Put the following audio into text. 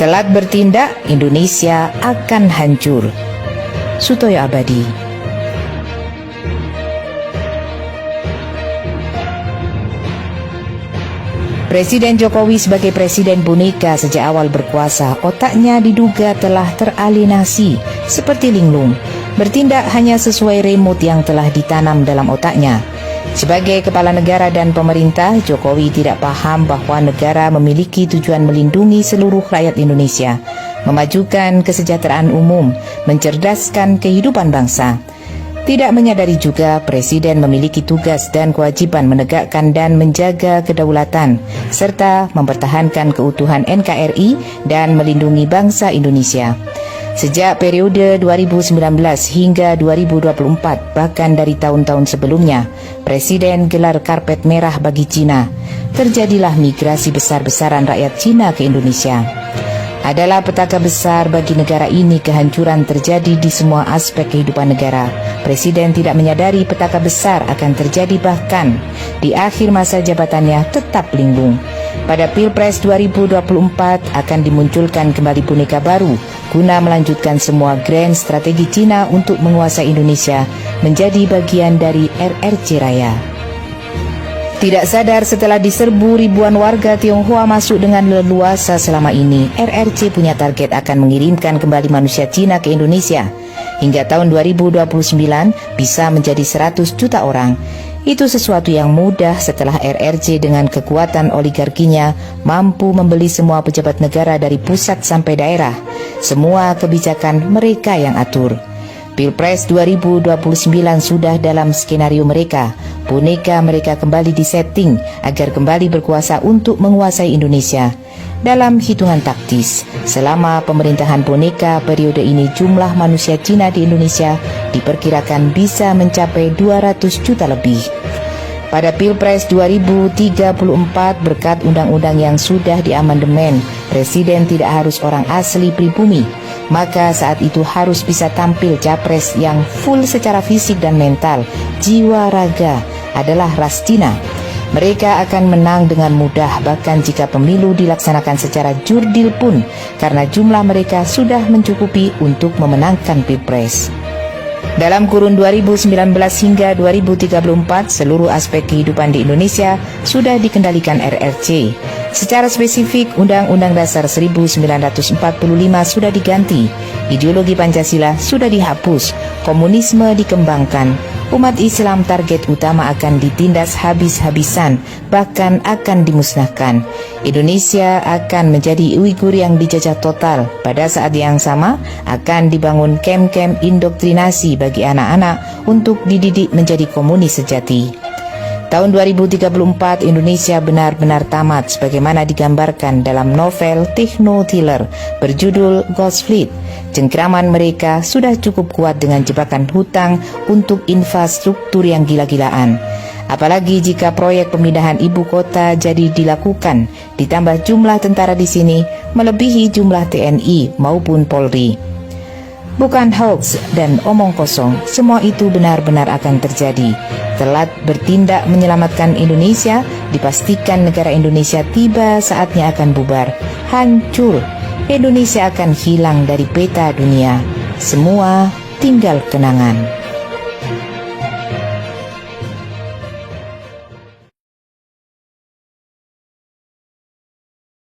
Telat bertindak, Indonesia akan hancur. Sutoyo Abadi. Presiden Jokowi sebagai presiden boneka sejak awal berkuasa, otaknya diduga telah teralienasi seperti linglung, bertindak hanya sesuai remote yang telah ditanam dalam otaknya. Sebagai kepala negara dan pemerintah, Jokowi tidak paham bahwa negara memiliki tujuan melindungi seluruh rakyat Indonesia, memajukan kesejahteraan umum, mencerdaskan kehidupan bangsa. Tidak menyadari juga Presiden memiliki tugas dan kewajiban menegakkan dan menjaga kedaulatan, serta mempertahankan keutuhan NKRI dan melindungi bangsa Indonesia. Sejak periode 2019 hingga 2024, bahkan dari tahun-tahun sebelumnya, Presiden gelar karpet merah bagi Cina. Terjadilah migrasi besar-besaran rakyat Cina ke Indonesia. Adalah petaka besar bagi negara ini kehancuran terjadi di semua aspek kehidupan negara. Presiden tidak menyadari petaka besar akan terjadi bahkan di akhir masa jabatannya tetap linglung. Pada Pilpres 2024 akan dimunculkan kembali boneka baru guna melanjutkan semua grand strategi Cina untuk menguasai Indonesia menjadi bagian dari RRC Raya. Tidak sadar setelah diserbu ribuan warga Tionghoa masuk dengan leluasa selama ini, RRC punya target akan mengirimkan kembali manusia Cina ke Indonesia. Hingga tahun 2029 bisa menjadi 100 juta orang. Itu sesuatu yang mudah setelah RRC dengan kekuatan oligarkinya mampu membeli semua pejabat negara dari pusat sampai daerah. Semua kebijakan mereka yang atur. Pilpres 2029 sudah dalam skenario mereka. Boneka mereka kembali disetting agar kembali berkuasa untuk menguasai Indonesia. Dalam hitungan taktis, selama pemerintahan boneka periode ini jumlah manusia Cina di Indonesia diperkirakan bisa mencapai 200 juta lebih. Pada Pilpres 2034 berkat undang-undang yang sudah diamandemen, Presiden tidak harus orang asli pribumi. Maka saat itu harus bisa tampil capres yang full secara fisik dan mental, jiwa raga adalah ras Cina. Mereka akan menang dengan mudah bahkan jika pemilu dilaksanakan secara jurdil pun, karena jumlah mereka sudah mencukupi untuk memenangkan Pilpres. Dalam kurun 2019 hingga 2034, seluruh aspek kehidupan di Indonesia sudah dikendalikan RRC. Secara spesifik, Undang-Undang Dasar 1945 sudah diganti, ideologi Pancasila sudah dihapus, komunisme dikembangkan, umat Islam target utama akan ditindas habis-habisan, bahkan akan dimusnahkan. Indonesia akan menjadi Uighur yang dijajah total. Pada saat yang sama, akan dibangun kem-kem indoktrinasi bagi anak-anak untuk dididik menjadi komunis sejati. Tahun 2034 Indonesia benar-benar tamat sebagaimana digambarkan dalam novel techno thriller berjudul Ghost Fleet. Cengkraman mereka sudah cukup kuat dengan jebakan hutang untuk infrastruktur yang gila-gilaan. Apalagi jika proyek pemindahan ibu kota jadi dilakukan, ditambah jumlah tentara di sini melebihi jumlah TNI maupun Polri. Bukan hoax dan omong kosong, semua itu benar-benar akan terjadi. Telat bertindak menyelamatkan Indonesia, dipastikan negara Indonesia tiba saatnya akan bubar, hancur. Indonesia akan hilang dari peta dunia. Semua tinggal kenangan.